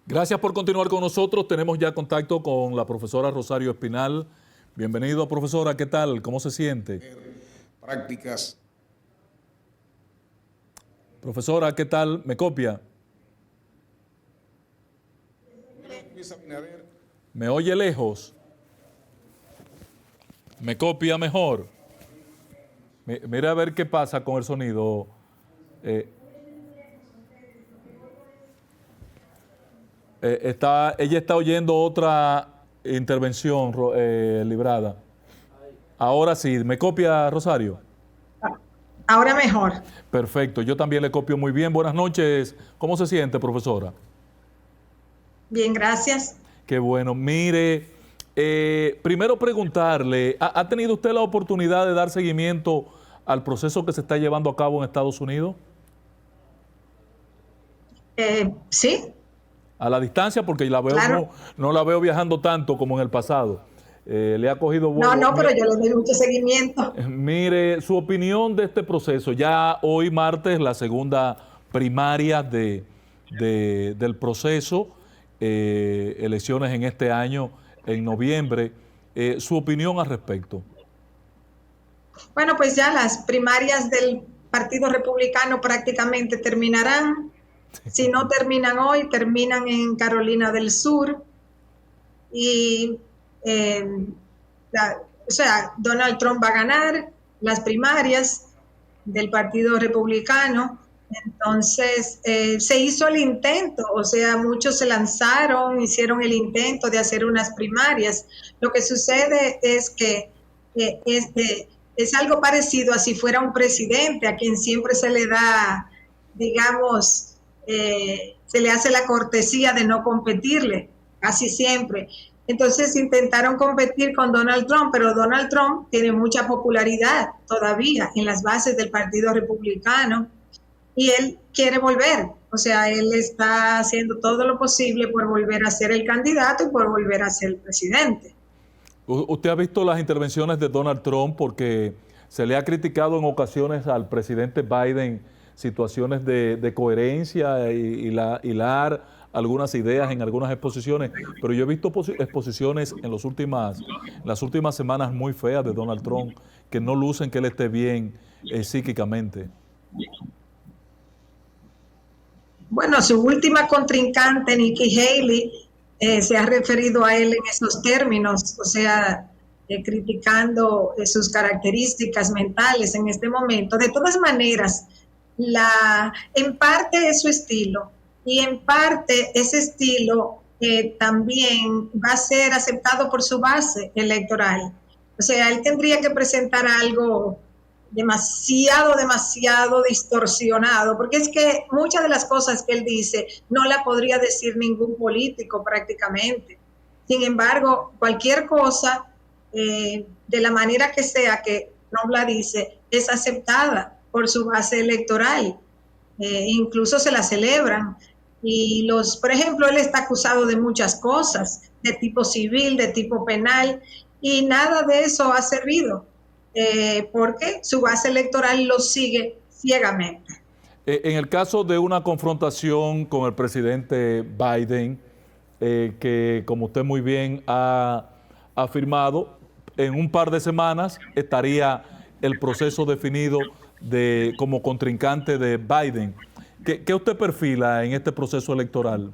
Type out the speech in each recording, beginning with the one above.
Gracias por continuar con nosotros. Tenemos ya contacto con la profesora Rosario Espinal. Bienvenido, profesora. ¿Qué tal? ¿Cómo se siente? Prácticas. Profesora, ¿qué tal? ¿Me copia? ¿Me oye lejos? ¿Me copia mejor? Mira a ver qué pasa con el sonido. Ella está oyendo otra intervención librada. Ahora sí, ¿me copia, Rosario? Ahora mejor. Perfecto, yo también le copio muy bien. Buenas noches. ¿Cómo se siente, profesora? Bien, gracias. Qué bueno. Mire, primero preguntarle, ¿ha tenido usted la oportunidad de dar seguimiento al proceso que se está llevando a cabo en Estados Unidos? Sí, A la distancia, porque la veo, claro. no la veo viajando tanto como en el pasado. Le ha cogido vuelo. No, pero yo le doy mucho seguimiento. Mire, su opinión de este proceso. Ya hoy martes, la segunda primaria del proceso, elecciones en este año, en noviembre. Su opinión al respecto. Bueno, pues ya las primarias del Partido Republicano prácticamente terminarán. Si no terminan hoy, terminan en Carolina del Sur. Y, o sea, Donald Trump va a ganar las primarias del Partido Republicano. Entonces, se hizo el intento, o sea, muchos se lanzaron, hicieron el intento de hacer unas primarias. Lo que sucede es que es algo parecido a si fuera un presidente a quien siempre se le da, digamos, se le hace la cortesía de no competirle, casi siempre. Entonces intentaron competir con Donald Trump, pero Donald Trump tiene mucha popularidad todavía en las bases del Partido Republicano y él quiere volver. O sea, él está haciendo todo lo posible por volver a ser el candidato y por volver a ser el presidente. ¿Usted ha visto las intervenciones de Donald Trump? Porque se le ha criticado en ocasiones al presidente Biden situaciones de coherencia y hilar algunas ideas en algunas exposiciones, pero yo he visto exposiciones en las últimas semanas muy feas de Donald Trump que no lucen que él esté bien psíquicamente. Bueno, su última contrincante, Nikki Haley, se ha referido a él en esos términos, o sea, criticando sus características mentales en este momento. De todas maneras, en parte es su estilo y en parte ese estilo también va a ser aceptado por su base electoral. O sea, él tendría que presentar algo demasiado distorsionado, porque es que muchas de las cosas que él dice no la podría decir ningún político prácticamente. Sin embargo, cualquier cosa, de la manera que sea que Trump la dice, es aceptada por su base electoral. Incluso se la celebran. Y por ejemplo, él está acusado de muchas cosas, de tipo civil, de tipo penal, y nada de eso ha servido. Porque su base electoral lo sigue ciegamente. En el caso de una confrontación con el presidente Biden, que como usted muy bien ha afirmado, en un par de semanas estaría el proceso definido como contrincante de Biden. ¿Qué usted perfila en este proceso electoral?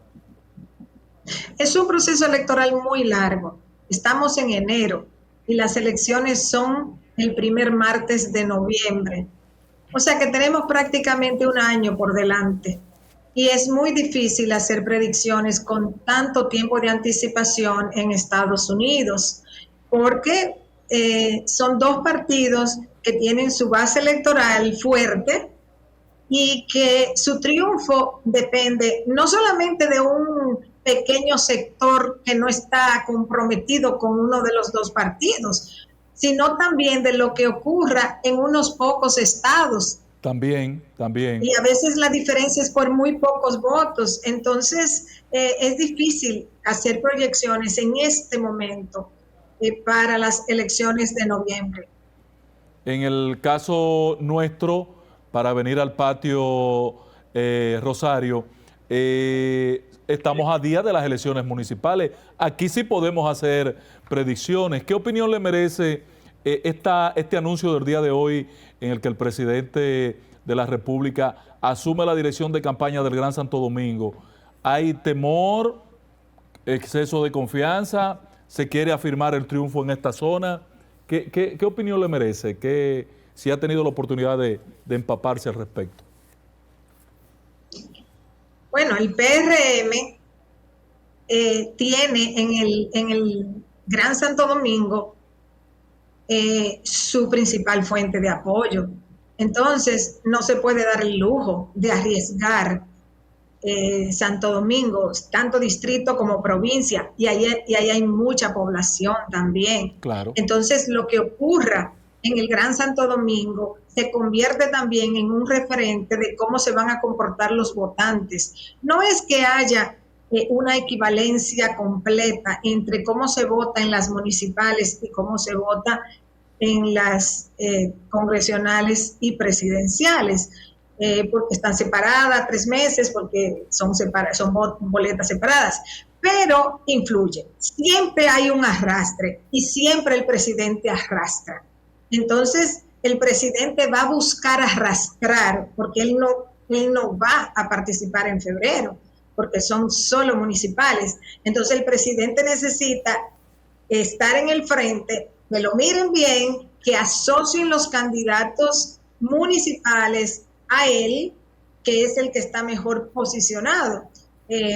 Es un proceso electoral muy largo. Estamos en enero y las elecciones son el primer martes de noviembre. O sea que tenemos prácticamente un año por delante. Y es muy difícil hacer predicciones con tanto tiempo de anticipación en Estados Unidos, porque son dos partidos que tienen su base electoral fuerte y que su triunfo depende no solamente de un pequeño sector que no está comprometido con uno de los dos partidos, sino también de lo que ocurra en unos pocos estados. También. Y a veces la diferencia es por muy pocos votos. Entonces, es difícil hacer proyecciones en este momento para las elecciones de noviembre. En el caso nuestro, para venir al patio, Rosario, estamos a día de las elecciones municipales. Aquí sí podemos hacer predicciones. ¿Qué opinión le merece este anuncio del día de hoy en el que el presidente de la República asume la dirección de campaña del Gran Santo Domingo? ¿Hay temor, exceso de confianza? ¿Se quiere afirmar el triunfo en esta zona? ¿Qué opinión le merece? Si ha tenido la oportunidad de empaparse al respecto. Bueno, el PRM tiene en el Gran Santo Domingo su principal fuente de apoyo. Entonces, no se puede dar el lujo de arriesgar Santo Domingo, tanto distrito como provincia, y ahí hay mucha población también. Claro. Entonces, lo que ocurra en el Gran Santo Domingo se convierte también en un referente de cómo se van a comportar los votantes. No es que haya una equivalencia completa entre cómo se vota en las municipales y cómo se vota en las congresionales y presidenciales, porque están separadas 3 meses, porque son boletas separadas, pero influye. Siempre hay un arrastre y siempre el presidente arrastra. Entonces, el presidente va a buscar arrastrar, porque él no va a participar en febrero, porque son solo municipales. Entonces, el presidente necesita estar en el frente, que lo miren bien, que asocien los candidatos municipales a él, que es el que está mejor posicionado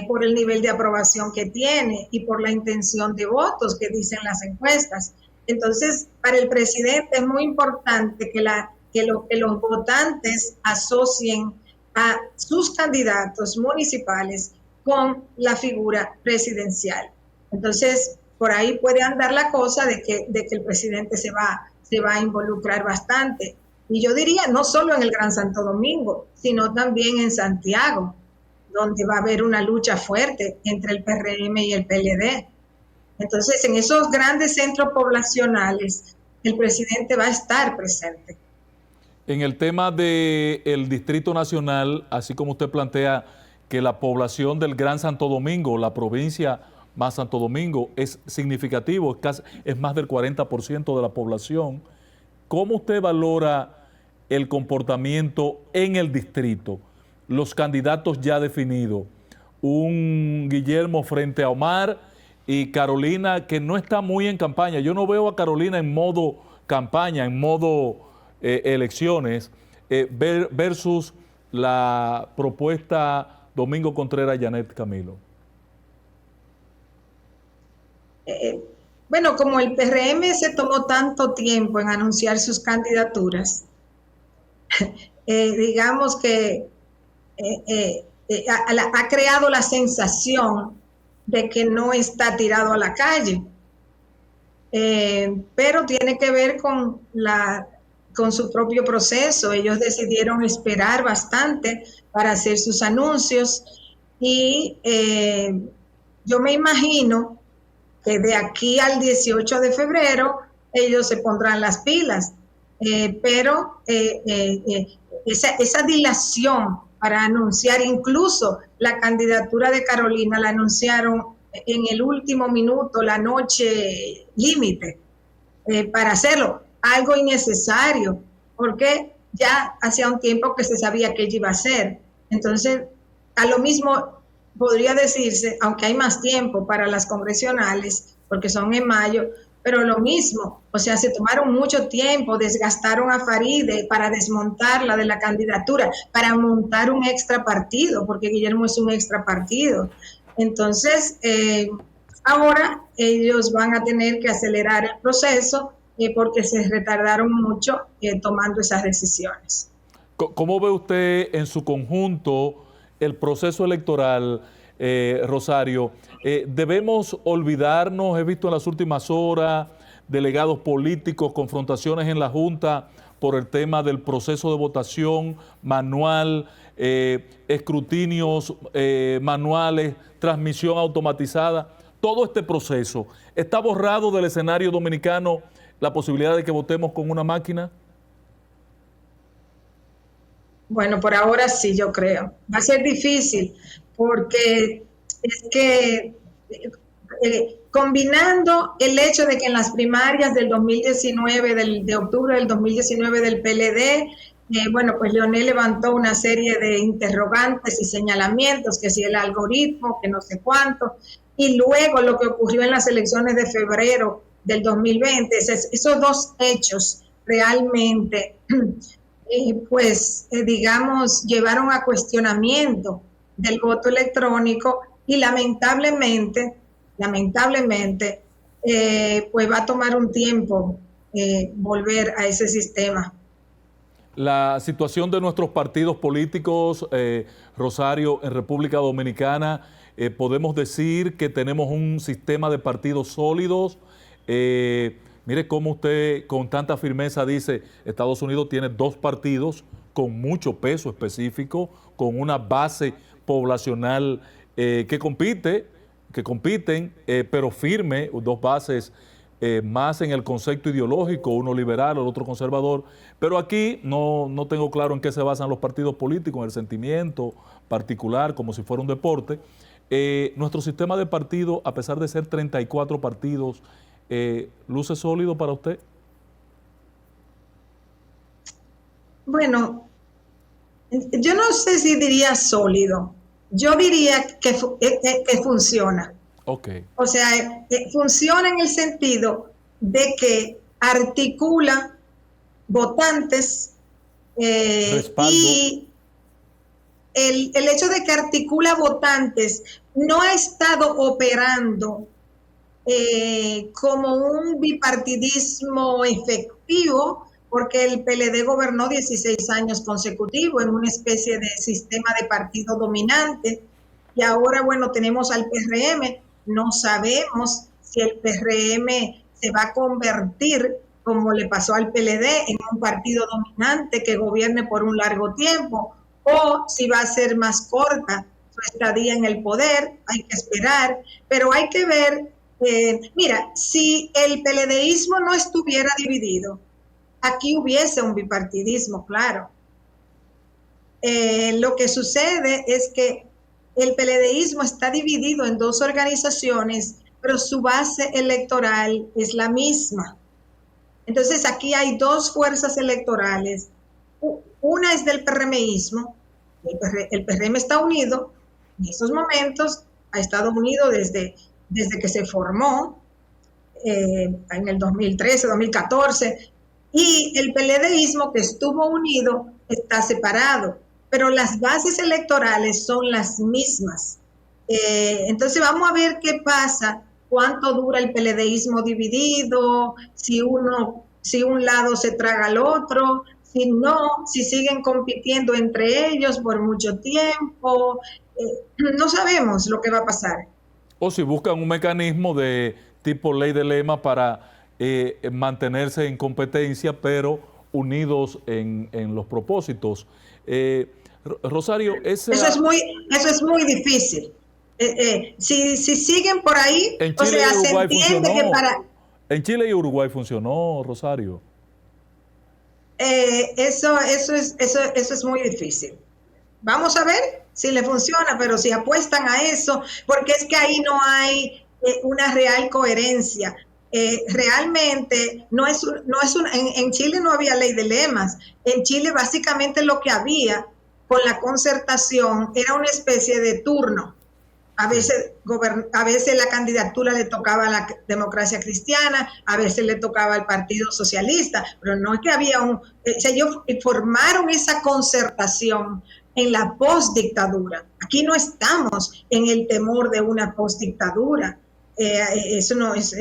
por el nivel de aprobación que tiene y por la intención de votos que dicen las encuestas. Entonces, para el presidente es muy importante que los votantes asocien a sus candidatos municipales con la figura presidencial. Entonces, por ahí puede andar la cosa de que el presidente se va a involucrar bastante. Y yo diría, no solo en el Gran Santo Domingo, sino también en Santiago, donde va a haber una lucha fuerte entre el PRM y el PLD. Entonces, en esos grandes centros poblacionales, el presidente va a estar presente. En el tema del Distrito Nacional, así como usted plantea que la población del Gran Santo Domingo, la provincia más Santo Domingo, es significativo, es más del 40% de la población, ¿cómo usted valora el comportamiento en el distrito? Los candidatos ya definidos, un Guillermo frente a Omar y Carolina que no está muy en campaña. Yo no veo a Carolina en modo campaña, en modo elecciones, versus la propuesta Domingo Contreras, Janet Camilo. Bueno, como el PRM se tomó tanto tiempo en anunciar sus candidaturas, digamos que ha creado la sensación de que no está tirado a la calle, pero tiene que ver con su propio proceso. Ellos decidieron esperar bastante para hacer sus anuncios y yo me imagino que de aquí al 18 de febrero ellos se pondrán las pilas, pero esa dilación para anunciar, incluso la candidatura de Carolina la anunciaron en el último minuto, la noche límite, para hacerlo, algo innecesario, porque ya hacía un tiempo que se sabía que ella iba a hacer. Entonces, a lo mismo podría decirse, aunque hay más tiempo para las congresionales, porque son en mayo, pero lo mismo, o sea, se tomaron mucho tiempo, desgastaron a Faride para desmontarla de la candidatura, para montar un extra partido, porque Guillermo es un extra partido. Entonces, ahora ellos van a tener que acelerar el proceso porque se retardaron mucho tomando esas decisiones. ¿Cómo ve usted en su conjunto el proceso electoral, Rosario? ¿Debemos olvidarnos, he visto en las últimas horas, delegados políticos, confrontaciones en la Junta por el tema del proceso de votación manual, escrutinios manuales, transmisión automatizada? Todo este proceso, ¿está borrado del escenario dominicano la posibilidad de que votemos con una máquina? Bueno, por ahora sí, yo creo. Va a ser difícil porque es que combinando el hecho de que en las primarias del 2019, de octubre del 2019 del PLD, bueno, pues Leonel levantó una serie de interrogantes y señalamientos, que si el algoritmo, que no sé cuánto, y luego lo que ocurrió en las elecciones de febrero del 2020, esos dos hechos realmente, digamos, llevaron a cuestionamiento del voto electrónico y lamentablemente, pues va a tomar un tiempo volver a ese sistema. La situación de nuestros partidos políticos, Rosario, en República Dominicana, podemos decir que tenemos un sistema de partidos sólidos. Mire cómo usted con tanta firmeza dice, Estados Unidos tiene dos partidos con mucho peso específico, con una base poblacional que compiten, pero firme, dos bases más en el concepto ideológico, uno liberal, el otro conservador. Pero aquí no tengo claro en qué se basan los partidos políticos, en el sentimiento particular, como si fuera un deporte. Nuestro sistema de partido, a pesar de ser 34 partidos, ¿luce sólido para usted? Bueno, yo no sé si diría sólido. Yo diría que funciona. Okay. O sea, funciona en el sentido de que articula votantes y el hecho de que articula votantes no ha estado operando como un bipartidismo efectivo, porque el PLD gobernó 16 años consecutivos en una especie de sistema de partido dominante, y ahora, bueno, tenemos al PRM. No sabemos si el PRM se va a convertir, como le pasó al PLD, en un partido dominante que gobierne por un largo tiempo, o si va a ser más corta su estadía en el poder. Hay que esperar, pero hay que ver. Mira, si el PLDismo no estuviera dividido, aquí hubiese un bipartidismo, claro. Lo que sucede es que el PLDismo está dividido en dos organizaciones, pero su base electoral es la misma. Entonces aquí hay dos fuerzas electorales. Una es del PRMismo. El PRM está unido en estos momentos, ha estado unido desde que se formó en el 2013, 2014, y el PLDismo, que estuvo unido, está separado, pero las bases electorales son las mismas. Entonces vamos a ver qué pasa, cuánto dura el PLDismo dividido, si un lado se traga al otro, si no, si siguen compitiendo entre ellos por mucho tiempo. No sabemos lo que va a pasar. O si buscan un mecanismo de tipo ley de lema para mantenerse en competencia, pero unidos en los propósitos. Rosario, eso es muy difícil. Si siguen por ahí, en Chile y Uruguay se entiende que para... En Chile y Uruguay funcionó, Rosario. Eso es muy difícil. Vamos a ver si le funciona, pero si apuestan a eso, porque es que ahí no hay una real coherencia. Realmente en Chile no había ley de lemas. En Chile básicamente lo que había con la concertación era una especie de turno. A veces la candidatura le tocaba a la Democracia Cristiana, a veces le tocaba al Partido Socialista, pero no es que había ellos formaron esa concertación en la postdictadura. Aquí no estamos en el temor de una postdictadura. Ese no es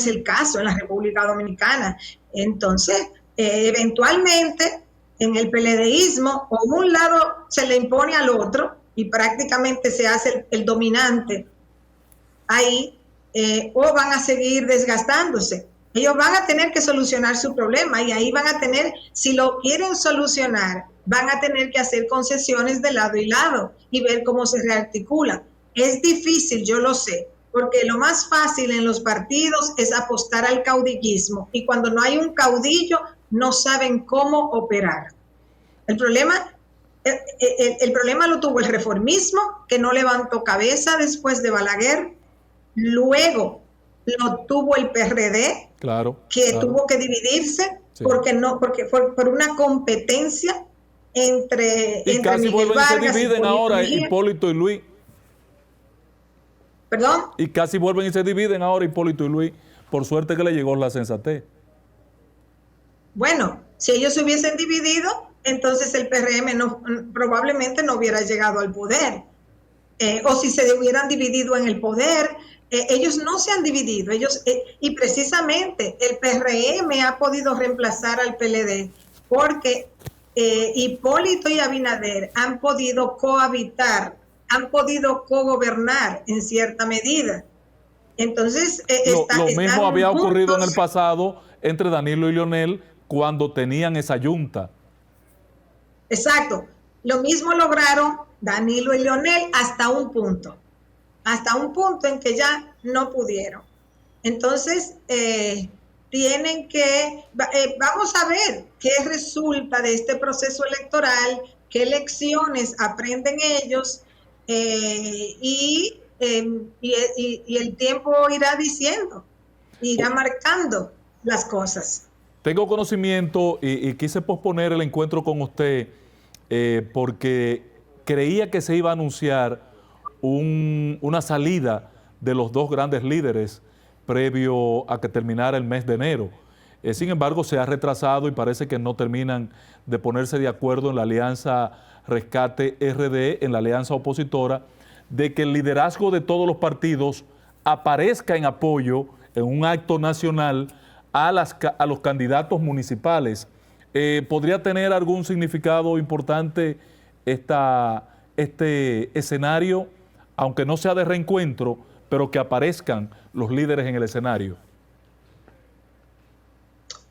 el caso en la República Dominicana. Entonces, eventualmente, en el PLDismo, o un lado se le impone al otro y prácticamente se hace el dominante ahí, o van a seguir desgastándose. Ellos van a tener que solucionar su problema y ahí van a tener, si lo quieren solucionar, van a tener que hacer concesiones de lado y lado y ver cómo se rearticula. Es difícil, yo lo sé, porque lo más fácil en los partidos es apostar al caudillismo, y cuando no hay un caudillo no saben cómo operar. El problema El problema lo tuvo el reformismo, que no levantó cabeza después de Balaguer. Luego lo tuvo el PRD, claro, que tuvo que dividirse, sí, porque fue por una competencia entre casi Miguel Vargas y se dividen ahora Mejía. Hipólito y Luis. ¿Perdón? Y casi vuelven y se dividen ahora Hipólito y Luis. Por suerte que le llegó la sensatez. Bueno, si ellos se hubiesen dividido, entonces el PRM probablemente no hubiera llegado al poder. O si se hubieran dividido en el poder, ellos no se han dividido. Y precisamente el PRM ha podido reemplazar al PLD porque Hipólito y Abinader han podido cohabitar, han podido cogobernar en cierta medida. Entonces, lo mismo había ocurrido en el pasado entre Danilo y Leonel cuando tenían esa yunta. Exacto. Lo mismo lograron Danilo y Leonel hasta un punto en que ya no pudieron. Entonces, tienen que, vamos a ver qué resulta de este proceso electoral, qué lecciones aprenden ellos, y el tiempo irá diciendo, irá marcando las cosas. Tengo conocimiento y quise posponer el encuentro con usted porque creía que se iba a anunciar una salida de los dos grandes líderes previo a que terminara el mes de enero. Sin embargo, se ha retrasado y parece que no terminan de ponerse de acuerdo en la alianza Rescate RD, en la alianza opositora, de que el liderazgo de todos los partidos aparezca en apoyo en un acto nacional a los candidatos municipales. ¿Podría tener algún significado importante este escenario, aunque no sea de reencuentro, pero que aparezcan los líderes en el escenario?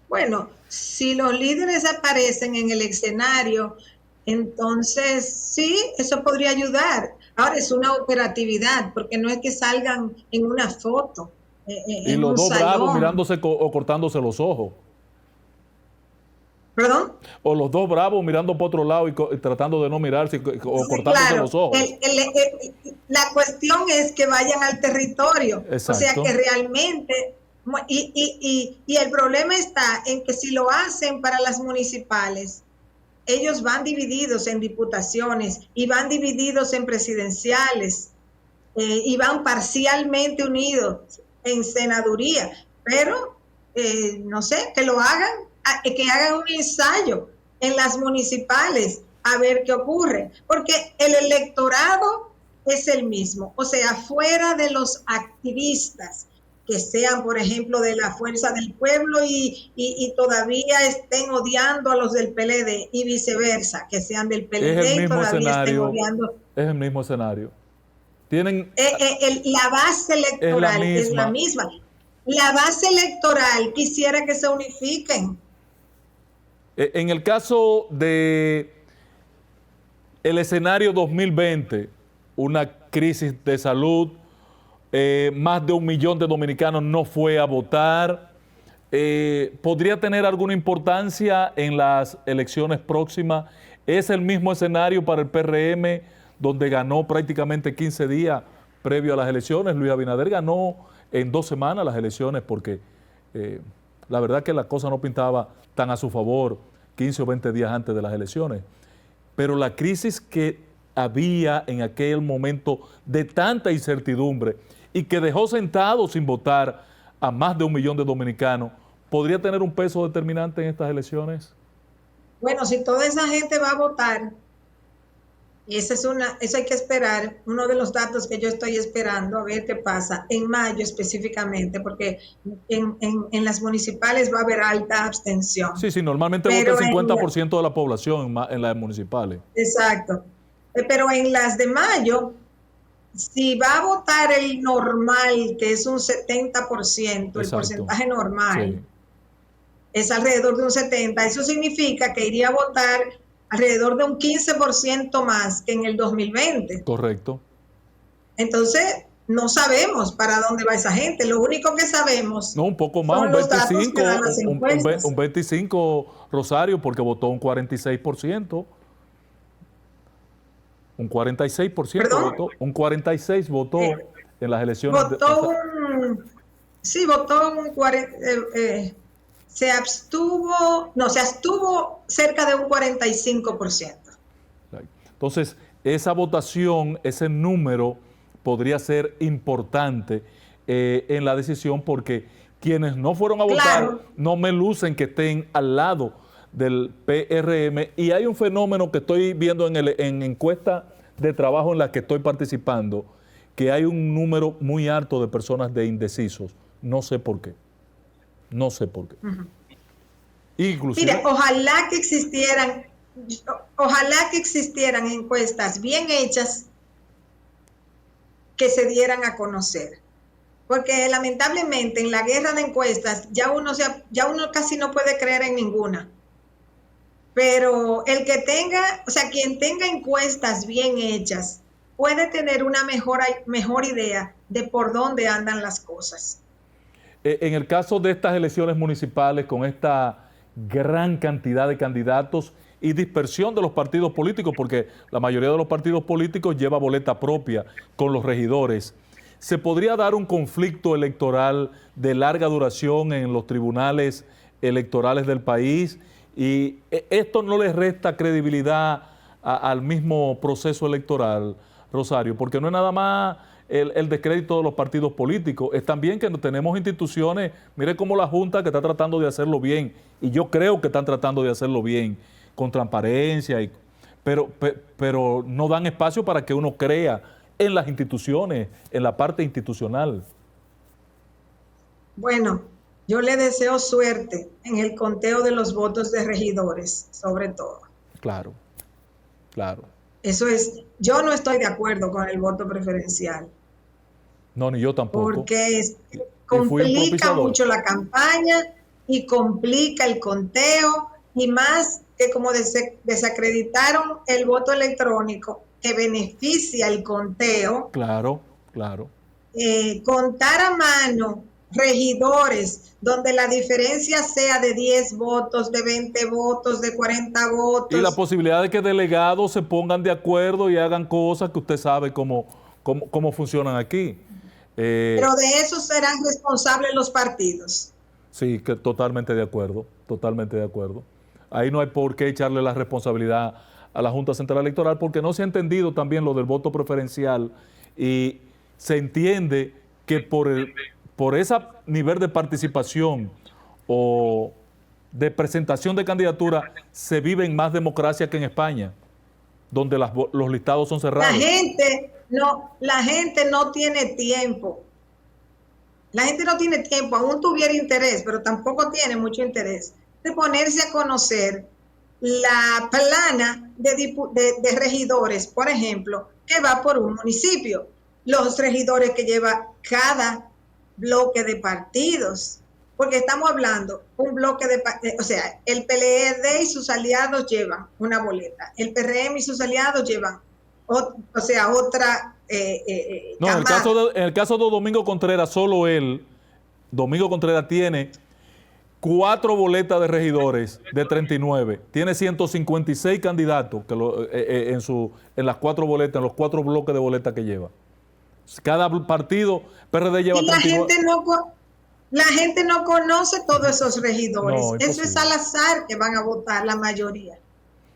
Bueno, si los líderes aparecen en el escenario, entonces sí, eso podría ayudar. Ahora es una operatividad, porque no es que salgan en una foto. Y los dos bravos mirándose o cortándose los ojos. ¿Perdón? O los dos bravos mirando por otro lado y tratando de no mirarse o cortándose claro, los ojos. La cuestión es que vayan al territorio. Exacto. O sea, que realmente... Y el problema está en que si lo hacen para las municipales, ellos van divididos en diputaciones y van divididos en presidenciales y van parcialmente unidos en senaduría, pero no sé, que lo hagan, que hagan un ensayo en las municipales a ver qué ocurre, porque el electorado es el mismo, o sea, fuera de los activistas que sean, por ejemplo, de la Fuerza del Pueblo y todavía estén odiando a los del PLD y viceversa, que sean del PLD y todavía estén odiando. Es el mismo escenario. Tienen la base electoral es la misma. La base electoral quisiera que se unifiquen. En el caso de el escenario 2020, una crisis de salud, más de 1 millón de dominicanos no fue a votar. ¿Podría tener alguna importancia en las elecciones próximas? ¿Es el mismo escenario para el PRM, donde ganó prácticamente 15 días previo a las elecciones? Luis Abinader ganó en 2 semanas las elecciones porque la verdad que la cosa no pintaba tan a su favor 15 o 20 días antes de las elecciones. Pero la crisis que había en aquel momento de tanta incertidumbre y que dejó sentados sin votar a más de 1 millón de dominicanos, ¿podría tener un peso determinante en estas elecciones? Bueno, si toda esa gente va a votar, eso hay que esperar, uno de los datos que yo estoy esperando, a ver qué pasa en mayo específicamente, porque en las municipales va a haber alta abstención. Sí, normalmente vota el 50% de la población en las municipales. Exacto. Pero en las de mayo, si va a votar el normal, que es un 70%, el porcentaje normal, sí, es alrededor de un 70%, eso significa que iría a votar alrededor de un 15% más que en el 2020. Correcto. Entonces, no sabemos para dónde va esa gente. Lo único que sabemos... No, un poco más, un 25, Rosario, porque votó un 46%. Un 46% ¿Perdón? votó, un 46% votó en las elecciones. Votó un 40, se abstuvo cerca de un 45%. Entonces, esa votación, ese número podría ser importante en la decisión, porque quienes no fueron a votar no me lucen que estén al lado del PRM, y hay un fenómeno que estoy viendo en encuestas de trabajo en las que estoy participando, que hay un número muy alto de personas de indecisos. No sé por qué. No sé por qué. Inclusive, mira, ojalá que existieran encuestas bien hechas que se dieran a conocer. Porque lamentablemente en la guerra de encuestas ya uno casi no puede creer en ninguna. Pero quien tenga encuestas bien hechas puede tener una mejor idea de por dónde andan las cosas. En el caso de estas elecciones municipales, con esta gran cantidad de candidatos y dispersión de los partidos políticos, porque la mayoría de los partidos políticos lleva boleta propia con los regidores, ¿se podría dar un conflicto electoral de larga duración en los tribunales electorales del país? Y esto no le resta credibilidad al mismo proceso electoral, Rosario, porque no es nada más el descrédito de los partidos políticos, es también que tenemos instituciones, mire como la Junta, que está tratando de hacerlo bien, y yo creo que están tratando de hacerlo bien, con transparencia, pero no dan espacio para que uno crea en las instituciones, en la parte institucional. Bueno, yo le deseo suerte en el conteo de los votos de regidores, sobre todo. Claro, claro. Yo no estoy de acuerdo con el voto preferencial. No, ni yo tampoco. Porque complica mucho la campaña y complica el conteo, y más que como desacreditaron el voto electrónico, que beneficia el conteo. Claro, claro. Contar a mano regidores donde la diferencia sea de 10 votos, de 20 votos, de 40 votos. Y la posibilidad de que delegados se pongan de acuerdo y hagan cosas que usted sabe cómo funcionan aquí. Pero de eso serán responsables los partidos. Sí, que totalmente de acuerdo, totalmente de acuerdo. Ahí no hay por qué echarle la responsabilidad a la Junta Central Electoral, porque no se ha entendido también lo del voto preferencial, y se entiende que por ese nivel de participación o de presentación de candidatura se vive en más democracia que en España, donde los listados son cerrados. La gente no tiene tiempo. La gente no tiene tiempo, aún tuviera interés, pero tampoco tiene mucho interés de ponerse a conocer la plana de regidores, por ejemplo, que va por un municipio, los regidores que lleva cada bloque de partidos, porque estamos hablando un bloque o sea, el PLD y sus aliados llevan una boleta, el PRM y sus aliados llevan otra. No, en el caso de Domingo Contreras, solo Domingo Contreras tiene 4 boletas de regidores de 39. Tiene 156 candidatos en las 4 boletas, en los 4 bloques de boletas que lleva. Cada partido, PRD lleva 39. La gente no conoce todos esos regidores. No, eso es al azar que van a votar la mayoría.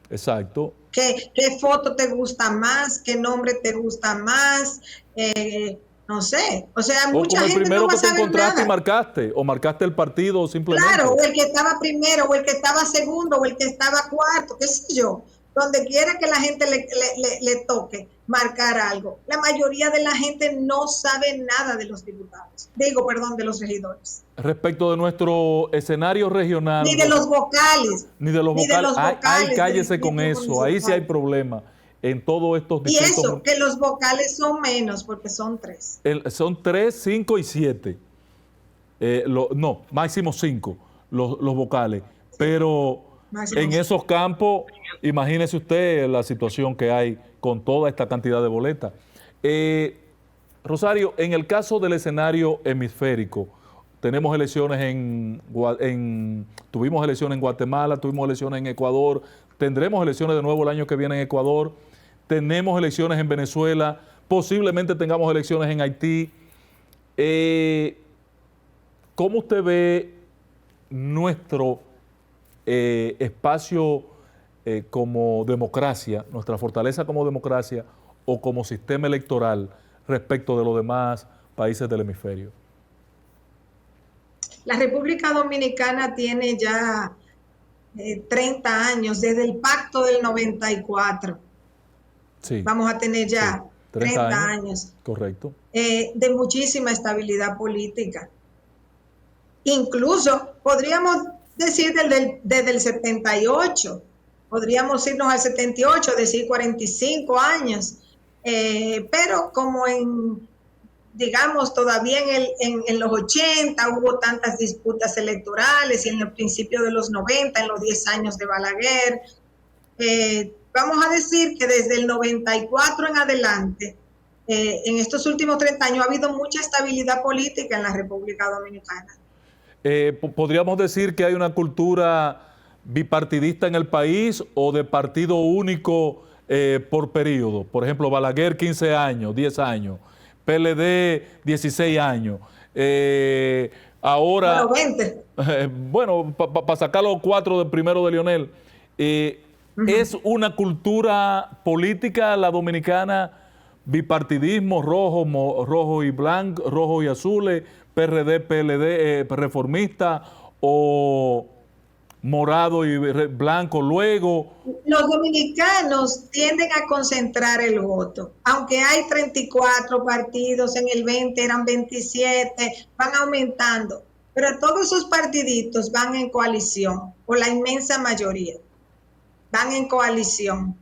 Exacto. ¿Qué foto te gusta más? ¿Qué nombre te gusta más? No sé. O sea, mucha gente no va a saber nada. O como el primero que te encontraste y marcaste, o marcaste el partido simplemente. Claro, o el que estaba primero, o el que estaba segundo, o el que estaba cuarto, qué sé yo. Donde quiera que la gente le toque marcar algo. La mayoría de la gente no sabe nada de los diputados. De los regidores. Respecto de nuestro escenario regional. Ni de los vocales. Ni de los vocales. Ay, cállese con eso. Ahí sí hay problema. En todos estos distritos. Y eso, que los vocales son menos, porque son 3. Son 3, 5 y 7. No, máximo 5 los vocales. Pero en esos campos, imagínese usted la situación que hay con toda esta cantidad de boletas. Rosario, en el caso del escenario hemisférico, tenemos elecciones tuvimos elecciones en Guatemala, tuvimos elecciones en Ecuador, tendremos elecciones de nuevo el año que viene en Ecuador. tenemos elecciones en Venezuela, posiblemente tengamos elecciones en Haití. ¿Cómo usted ve nuestro espacio como democracia, nuestra fortaleza como democracia o como sistema electoral respecto de los demás países del hemisferio? La República Dominicana tiene ya 30 años, desde el pacto del 94. Sí. Vamos a tener ya Sí, 30 años. Correcto. De muchísima estabilidad política. Incluso podríamos decir desde el 78, podríamos irnos al 78, decir 45 años, pero como digamos, todavía en los 80 hubo tantas disputas electorales y en el principio de los 90, en los 10 años de Balaguer, vamos a decir que desde el 94 en adelante, en estos últimos 30 años ha habido mucha estabilidad política en la República Dominicana. ¿Podríamos decir que hay una cultura bipartidista en el país o de partido único por periodo? Por ejemplo, Balaguer 15 años, 10 años, PLD 16 años. Ahora, bueno, 20. Bueno, para sacar los 4 del primero de Leonel, ¿es una cultura política la dominicana, bipartidismo, rojo y blanco, rojo y azules, PRD, PLD, reformista o morado y blanco luego? Los dominicanos tienden a concentrar el voto. Aunque hay 34 partidos, en el 20 eran 27, van aumentando. Pero todos esos partiditos van en coalición, o la inmensa mayoría. Van en coalición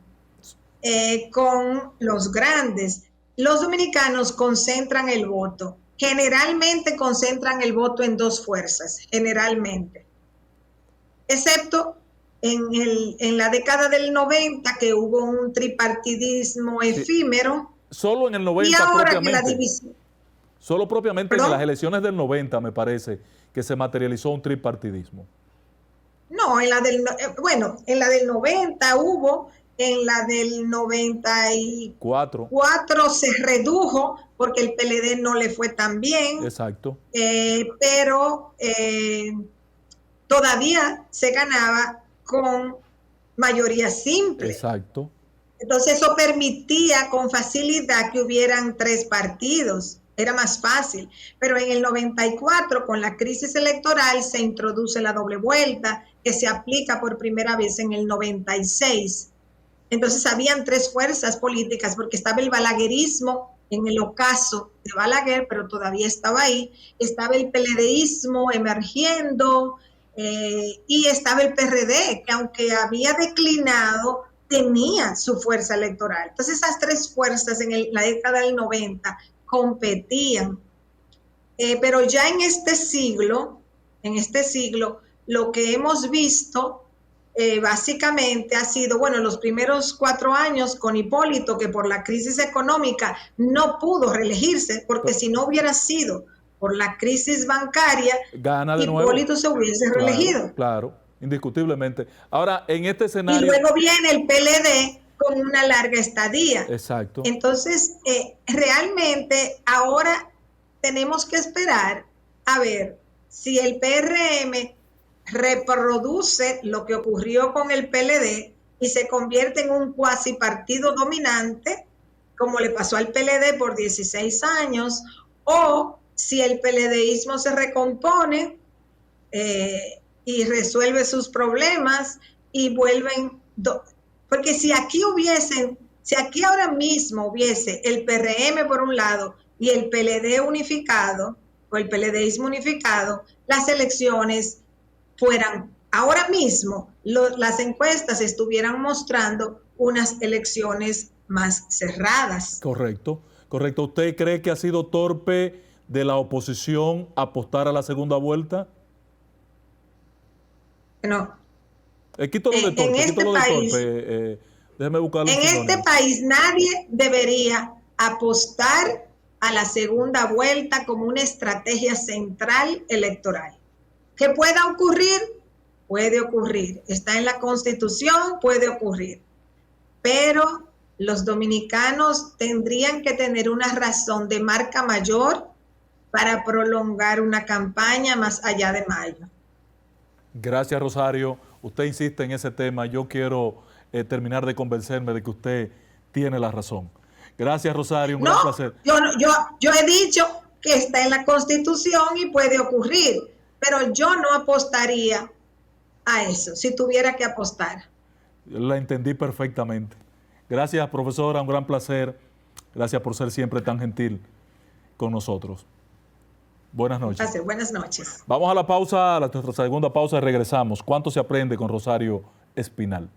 con los grandes. Los dominicanos concentran el voto. Generalmente concentran el voto en 2 fuerzas, generalmente. Excepto en la década del 90, que hubo un tripartidismo efímero. Solo en el 90 y ahora propiamente. Que la división. Solo propiamente ¿Perdón? En las elecciones del 90, me parece, que se materializó un tripartidismo. No, en la del 90 hubo, en la del 94 se redujo porque el PLD no le fue tan bien. Exacto. Pero todavía se ganaba con mayoría simple. Exacto. Entonces eso permitía con facilidad que hubieran 3 partidos. Era más fácil. Pero en el 94, con la crisis electoral, se introduce la doble vuelta, que se aplica por primera vez en el 96. Entonces habían 3 fuerzas políticas, porque estaba el balaguerismo en el ocaso de Balaguer, pero todavía estaba ahí. Estaba el PLDismo emergiendo y estaba el PRD, que aunque había declinado, tenía su fuerza electoral. Entonces esas 3 fuerzas en la década del 90 competían. Pero ya en este siglo, lo que hemos visto básicamente ha sido, bueno, los primeros 4 años con Hipólito, que por la crisis económica no pudo reelegirse, porque si no hubiera sido por la crisis bancaria, gana de Hipólito nuevo. se hubiese reelegido. Claro, indiscutiblemente. Ahora, en este escenario... Y luego viene el PLD con una larga estadía. Exacto. Entonces, realmente ahora tenemos que esperar a ver si el PRM reproduce lo que ocurrió con el PLD y se convierte en un cuasi partido dominante, como le pasó al PLD por 16 años, o si el PLDismo se recompone y resuelve sus problemas y vuelven... Porque si aquí ahora mismo hubiese el PRM por un lado y el PLD unificado, o el PLDismo unificado, las elecciones fueran, ahora mismo, las encuestas estuvieran mostrando unas elecciones más cerradas. Correcto, correcto. ¿Usted cree que ha sido torpe de la oposición apostar a la segunda vuelta? No. Quítalo de torpe, déjeme buscarlo. En este país nadie debería apostar a la segunda vuelta como una estrategia central electoral. ¿Que pueda ocurrir? Puede ocurrir. Está en la Constitución, puede ocurrir. Pero Los dominicanos tendrían que tener una razón de marca mayor para prolongar una campaña más allá de mayo. Gracias, Rosario. Usted insiste en ese tema. Yo quiero terminar de convencerme de que usted tiene la razón. Gracias, Rosario. Un gran placer. Yo he dicho que está en la Constitución y puede ocurrir, pero yo no apostaría a eso, si tuviera que apostar. La entendí perfectamente. Gracias, profesora. Un gran placer. Gracias por ser siempre tan gentil con nosotros. Buenas noches. Buenas noches. Vamos a la pausa, a nuestra segunda pausa y regresamos. ¿Cuánto se aprende con Rosario Espinal?